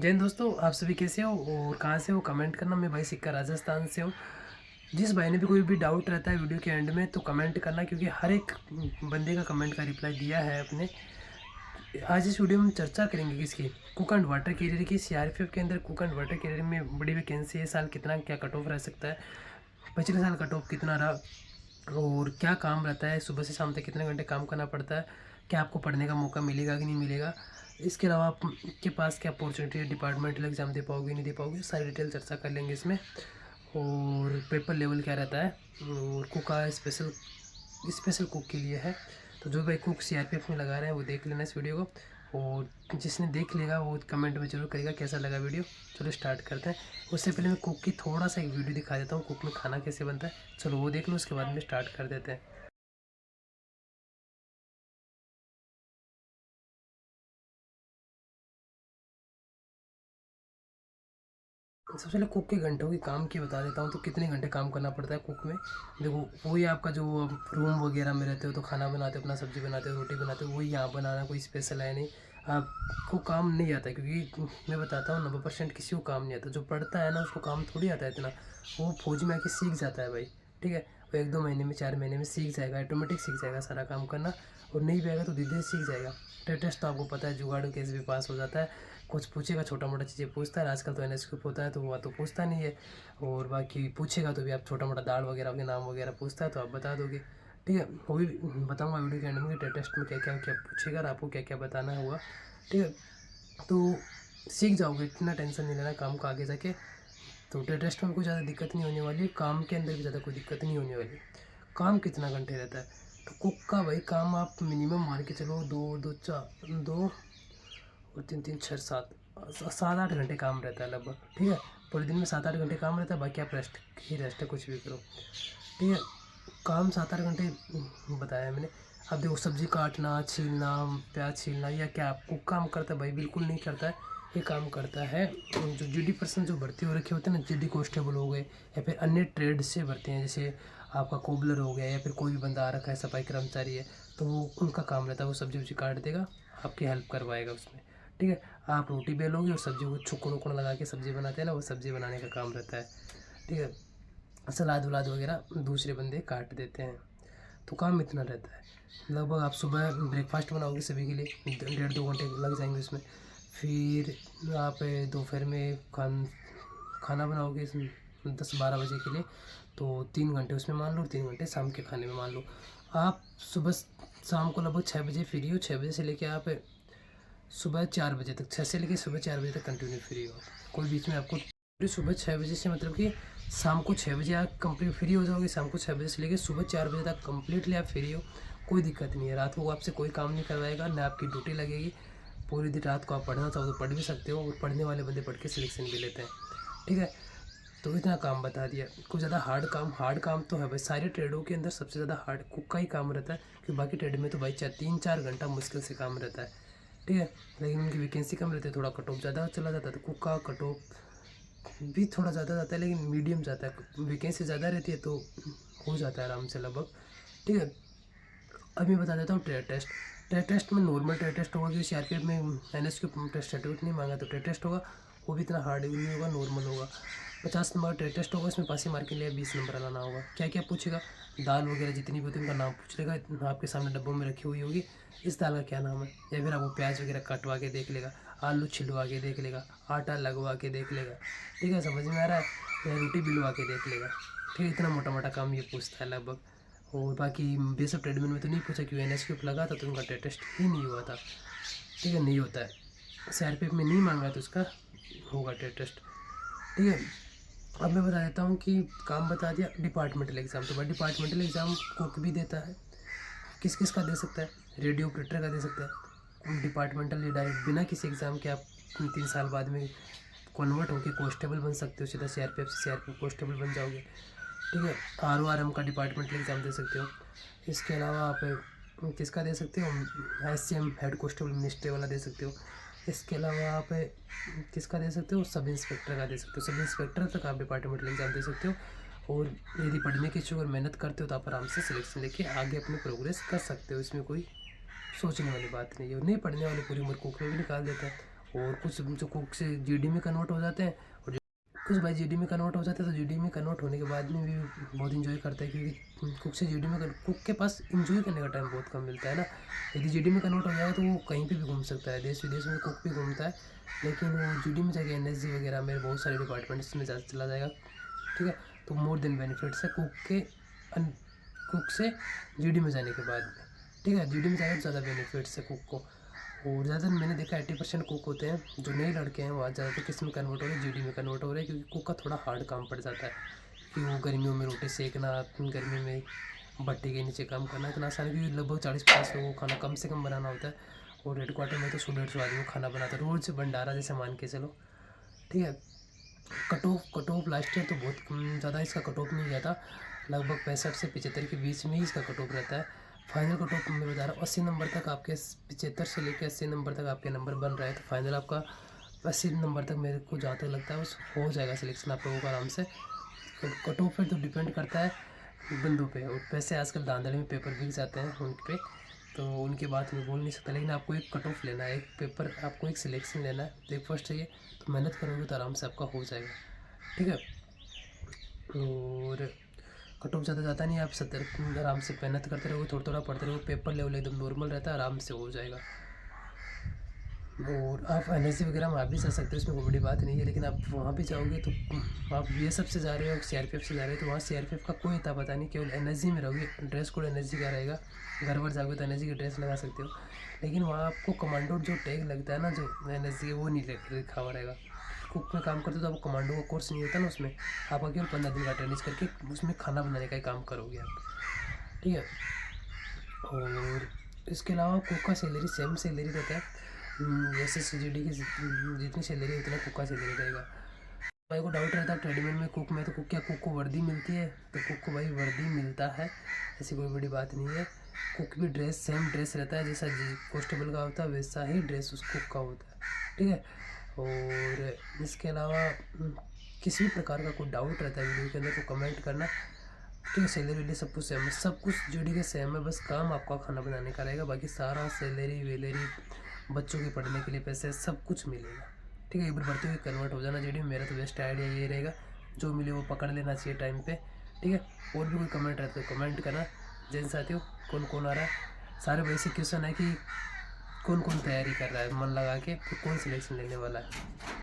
जय हिंद दोस्तों, आप सभी कैसे हो और कहाँ से हो कमेंट करना। मैं भाई सिक्का राजस्थान से हूँ। जिस भाई ने भी कोई भी डाउट रहता है वीडियो के एंड में तो कमेंट करना, क्योंकि हर एक बंदे का कमेंट का रिप्लाई दिया है अपने। आज इस वीडियो में चर्चा करेंगे किसकी, कुक एंड वाटर कैरियर की। सीआरपीएफ के अंदर कुक एंड वाटर कैरियर में बड़ी वैकेंसी है। साल कितना क्या कट ऑफ रह सकता है, पिछले साल कट ऑफ कितना रहा और क्या काम रहता है, सुबह से शाम तक कितने घंटे काम करना पड़ता है, क्या आपको पढ़ने का मौका मिलेगा कि नहीं मिलेगा, इसके अलावा आपके पास क्या अपॉर्चुनिटी है, डिपार्टमेंटल एग्ज़ाम दे पाओगे नहीं दे पाओगे, सारी डिटेल चर्चा कर लेंगे इसमें। और पेपर लेवल क्या रहता है और कुक का स्पेशल कुक के लिए है। तो जो भाई कुक सीआरपीएफ में लगा रहे हैं वो देख लेना इस वीडियो को, और जिसने देख लेगा वो कमेंट में जरूर करेगा कैसा लगा वीडियो। चलो स्टार्ट करते हैं। उससे पहले मैं कुक की थोड़ा सा एक वीडियो दिखा देता हूँ, कुक में खाना कैसे बनता है। चलो वो देख लो, उसके बाद में स्टार्ट कर देते हैं। सबसे पहले कुक के घंटों की काम की बता देता हूँ। तो कितने घंटे काम करना पड़ता है कुक में, देखो वही आपका जो रूम वगैरह में रहते हो तो खाना बनाते हो, अपना सब्जी बनाते हो, रोटी बनाते हो, वही यहाँ बनाना कोई स्पेशल है नहीं। आपको काम नहीं आता, क्योंकि मैं बताता हूँ 90% किसी को काम नहीं आता। जो पढ़ता है ना उसको काम थोड़ी आता है इतना, वो फौज में आके सीख जाता है भाई। ठीक है, वो 1-2 महीने में 4 महीने में सीख जाएगा, ऑटोमेटिक सीख जाएगा सारा काम करना। और नहीं भी आएगा तो धीरे धीरे सीख जाएगा। टेस्ट तो आपको पता है, जुगाड़ केस भी पास हो जाता है। कुछ पूछेगा छोटा मोटा चीज़ें पूछता है, आजकल तो एनएसक्यू होता है तो वह तो पूछता नहीं है। और बाकी पूछेगा तो भी आप छोटा मोटा दाल वगैरह के नाम वगैरह पूछता है तो आप बता दोगे। ठीक है, वो भी बताऊंगा वीडियो के एंड में कि टेस्ट में क्या क्या क्या पूछेगा और आपको क्या क्या बताना हुआ। ठीक है, तो सीख जाओगे, इतना टेंशन नहीं लेना काम का आगे जाके। तो टेस्ट में कोई ज़्यादा दिक्कत नहीं होने वाली, काम के अंदर भी ज़्यादा कोई दिक्कत नहीं होने वाली। काम कितना घंटे रहता है, तो कुक का भाई काम आप मिनिमम मान के चलो 2 और 3 3 6 7 8 घंटे काम रहता है लगभग। ठीक है, पूरे दिन में 7 8 घंटे काम रहता है, बाकी आप रेस्ट ही रेस्ट है, कुछ भी करो। ठीक है, काम 7 8 घंटे बताया मैंने। अब देखो सब्जी काटना, छीलना, प्याज छीलना, या क्या आपको काम करता है भाई? बिल्कुल नहीं करता है। ये काम करता है जो जीडी पर्सन जो भर्ती हो रखे होते हैं ना, जीडी कांस्टेबल हो गए या फिर अन्य ट्रेड से भर्ती हैं, जैसे आपका कोबलर हो गया या फिर कोई भी बंदा आ रखा है सफाई कर्मचारी है, तो वो उनका काम रहता है। वो सब्जी वब्जी काट देगा, आपकी हेल्प करवाएगा उसमें। ठीक है, आप रोटी बेलोगे और सब्जी को छुकड़ उकड़ लगा के सब्जी बनाते हैं ना, वो सब्जी बनाने का काम रहता है। ठीक है, सलाद वलाद वगैरह दूसरे बंदे काट देते हैं। तो काम इतना रहता है। लगभग आप सुबह ब्रेकफास्ट बनाओगे सभी के लिए, 1.5 2 घंटे लग जाएंगे उसमें। फिर आप दोपहर में खाना बनाओगे 10 12 बजे के लिए, तो 3 घंटे उसमें मान लो, 3 घंटे शाम के खाने में मान लो। आप सुबह शाम को लगभग 6 बजे फ्री हो, 6 बजे से लेके आप सुबह 4 बजे तक, 6 से लेके सुबह 4 बजे तक कंटिन्यू फ्री हो। कोई बीच में आपको सुबह 6 बजे से मतलब कि शाम को 6 बजे आप कंप्लीट फ्री हो जाओगे। शाम को 6 बजे से लेके सुबह 4 बजे तक कम्प्लीटली आप फ्री हो, कोई दिक्कत नहीं है। रात को आपसे कोई काम नहीं करवाएगा, ना आपकी ड्यूटी लगेगी। पूरी दिन रात को आप पढ़ना चाहो तो पढ़ भी सकते हो, और पढ़ने वाले बंदे पढ़ के सिलेक्शन भी लेते हैं। ठीक है, तो इतना काम बता दिया। कुछ ज़्यादा हार्ड काम तो है भाई। सारे ट्रेडों के अंदर सबसे ज़्यादा हार्ड कुक का ही काम रहता है, क्योंकि बाकी ट्रेड में तो भाई 3 4 घंटा मुश्किल से काम रहता है। ठीक है, लेकिन उनकी वैकेंसी कम रहती है, थोड़ा कट ऑफ ज़्यादा चला जाता है। तो कुक का कट ऑफ भी थोड़ा ज़्यादा जाता है, लेकिन मीडियम जाता है। वैकेंसी ज़्यादा रहती है तो हो जाता है आराम से लगभग। ठीक है, अब मैं बता देता हूँ ट्रेड टेस्ट। ट्रेड टेस्ट में नॉर्मल ट्रेड टेस्ट होगा, क्योंकि सीआरपीएफ में एनएसक्यू टेस्ट सर्टिफिकेट नहीं मांगा, तो ट्रेड टेस्ट होगा। वो भी इतना हार्ड भी नहीं होगा, नॉर्मल होगा। 50 नंबर ट्रेड टेस्ट होगा, इसमें पासिंग मार्क के लिए 20 नंबर लाना होगा। क्या क्या पूछेगा, दाल वगैरह जितनी भी होती है उनका नाम पूछ लेगा, आपके सामने डब्बों में रखी हुई होगी, इस दाल का क्या नाम है। या फिर आपको प्याज वगैरह कटवा के देख लेगा, आलू छिलवा के देख लेगा, आटा लगवा के देख लेगा। ठीक है, समझ में आ रहा है? या रोटी बिलवा के देख लेगा। ठीक है, इतना मोटा मोटा काम ये पूछता है लगभग। और बाकी बेसिक ट्रेडमिल में तो नहीं पूछा, क्योंकि एनएसक्यू लगा था तो उनका टेस्ट ही नहीं हुआ था। ठीक है, नहीं होता है। सीआरपीएफ में नहीं मांगा तो उसका होगा टेस्ट। ठीक है, अब मैं बता देता हूँ कि काम बता दिया। डिपार्टमेंटल एग्ज़ाम, तो भाई डिपार्टमेंटल एग्ज़ाम कुक भी देता है। किस किस का दे सकता है? रेडियो ऑपरेटर का दे सकता है। डिपार्टमेंटल डायरेक्ट बिना किसी एग्ज़ाम के आप 3 साल बाद में कन्वर्ट होकर कांस्टेबल बन सकते हो, सीधा सीआरपीएफ से सीआरपीएफ कांस्टेबल बन जाओगे। ठीक है, आरओआरएम का डिपार्टमेंटल एग्ज़ाम दे सकते हो। इसके अलावा आप किसका दे सकते हो? एससीएम हेड कांस्टेबल मिनिस्ट्री वाला दे सकते हो। इसके अलावा आप किसका दे सकते हो? सब इंस्पेक्टर का दे सकते हो। सब इंस्पेक्टर तक आप डिपार्टमेंटल एग्ज़ाम दे सकते हो। और यदि पढ़ने की इच्छुक और मेहनत करते हो तो आप आराम से सिलेक्शन लेके आगे अपनी प्रोग्रेस कर सकते हो। इसमें कोई सोचने वाली बात नहीं है। और नहीं पढ़ने वाले पूरी उम्र कुक में भी निकाल देता है, और कुछ जो कुक से जीडी में कन्वर्ट हो जाते हैं, और कुछ भाई जीडी में कन्वर्ट हो जाते हैं। तो जीडी में कन्वर्ट होने के बाद में भी बहुत इन्जॉय करते हैं, क्योंकि कुक से जीडी में कुक के पास इन्जॉय करने का टाइम बहुत कम मिलता है ना। यदि जीडी में कन्वर्ट हो जाएगा तो वो कहीं पे भी घूम सकता है, देश विदेश में कुक भी घूमता है, लेकिन वो जीडी में जाके एनएसजी वगैरह में बहुत सारे डिपार्टमेंट्स में चला जाएगा। ठीक है, तो मोर देन बेनिफिट्स है कुक से जीडी में जाने के बाद में। ठीक है, जीडी में जाने से ज़्यादा बेनिफिट्स है कुक को। और ज़्यादातर मैंने देखा 80% कुक होते हैं जो नए लड़के हैं, वहाँ ज़्यादातर किस में कन्वर्ट हो रहे हैं, जीडी में कन्वर्ट हो रहे हैं, क्योंकि कुक का थोड़ा हार्ड काम पड़ जाता है कि वो गर्मियों में रोटी सेकना, गर्मी में भट्टी के नीचे काम करना इतना आसान है, क्योंकि लगभग 40-50 लोगों को खाना कम से कम बनाना होता है। और हेडक्वार्टर में तो 100-150 आदमी को खाना बनाता है रोज़ से, भंडारा जैसे मान के चलो। ठीक है, कट ऑफ लास्ट ईयर तो बहुत ज़्यादा इसका कट ऑफ नहीं गया था, लगभग 65 से 75 के बीच में ही इसका कट ऑफ रहता है। फाइनल कट ऑफ मैं बता रहा हूँ 80 नंबर तक आपके, 75 से लेकर 80 नंबर तक आपके नंबर बन रहा है, तो फाइनल आपका 80 नंबर तक मेरे को जहाँ तक लगता है उस हो जाएगा सिलेक्शन आप लोगों का आराम से। कट ऑफ पर तो डिपेंड करता है बंदों पे, और पैसे आजकल धांधली में पेपर बिक जाते हैं उन पे, तो उनकी बात मैं बोल नहीं सकता, लेकिन आपको एक कट ऑफ लेना है, एक पेपर आपको एक सिलेक्शन लेना है, ब्रेकफास्ट चाहिए, तो मेहनत करोगे तो आराम से आपका हो जाएगा। ठीक है, और कट ऑफ ज़्यादा जाता नहीं, आप 70 आराम से मेहनत करते रहोगे, थोड़ा थोड़ा पढ़ते रहोगे, पेपर लेवल एकदम नॉर्मल रहता है, आराम से हो जाएगा। और आप एनएसजी वगैरह में आप भी जा सकते हो, इसमें कोई बड़ी बात नहीं है, लेकिन आप वहाँ भी जाओगे तो आप बीएसएफ से जा रहे हो, सीआरपीएफ से जा रहे हो, तो वहाँ सीआरपीएफ का कोई इतना पता नहीं, केवल एनएसजी में रहोगे, ड्रेस कोड एनएसजी का रहेगा, घर पर जाओगे तो एनएसजी की ड्रेस लगा सकते हो, लेकिन वहाँ आपको कमांडो जो टैग लगता है ना, जो एनएसजी वो नहीं लिखा हुआ रहेगा। कुक में काम करते हो तो आपको कमांडो का कोर्स नहीं होता ना, उसमें आप केवल 15 दिन का ट्रेनिंग करके उसमें खाना बनाने का ही काम करोगे आप। ठीक है, और इसके अलावा कुक का सैलरी सेम सैलरी रहता है, जैसे सीजीडी की जितनी सैलरी उतना कुक का सैलरी रहेगा। भाई को डाउट रहता है ट्रेडमिल में कुक में, तो कुक को वर्दी मिलती है, तो कुक को भाई वर्दी मिलता है, ऐसी कोई बड़ी बात नहीं है। कुक भी ड्रेस सेम ड्रेस रहता है, जैसा कॉन्स्टेबल का होता है वैसा ही ड्रेस उस कुक का होता है। ठीक है, और इसके अलावा किसी भी प्रकार का कोई डाउट रहता है वीडियो के अंदर तो कमेंट करना। ठीक है, सैलरी वेलरी सब कुछ सेम है, सब कुछ जीडी के सेम है, बस काम आपका खाना बनाने का रहेगा, बाकी सारा सैलरी वेलरी बच्चों के पढ़ने के लिए पैसे सब कुछ मिलेगा। ठीक है, एक बार भर्ती हुई कन्वर्ट हो जाना जीडी में, मेरा तो बेस्ट आइडिया ये रहेगा, जो मिले वो पकड़ लेना चाहिए टाइम पे। ठीक है, और भी कोई कमेंट रहता है तो कमेंट करना। जैन साथियों, कौन कौन आ रहा है, सारे बेसिक क्वेश्चन है कि कौन कौन तैयारी कर रहा है मन लगा के, तो कौन सिलेक्शन लेने वाला है।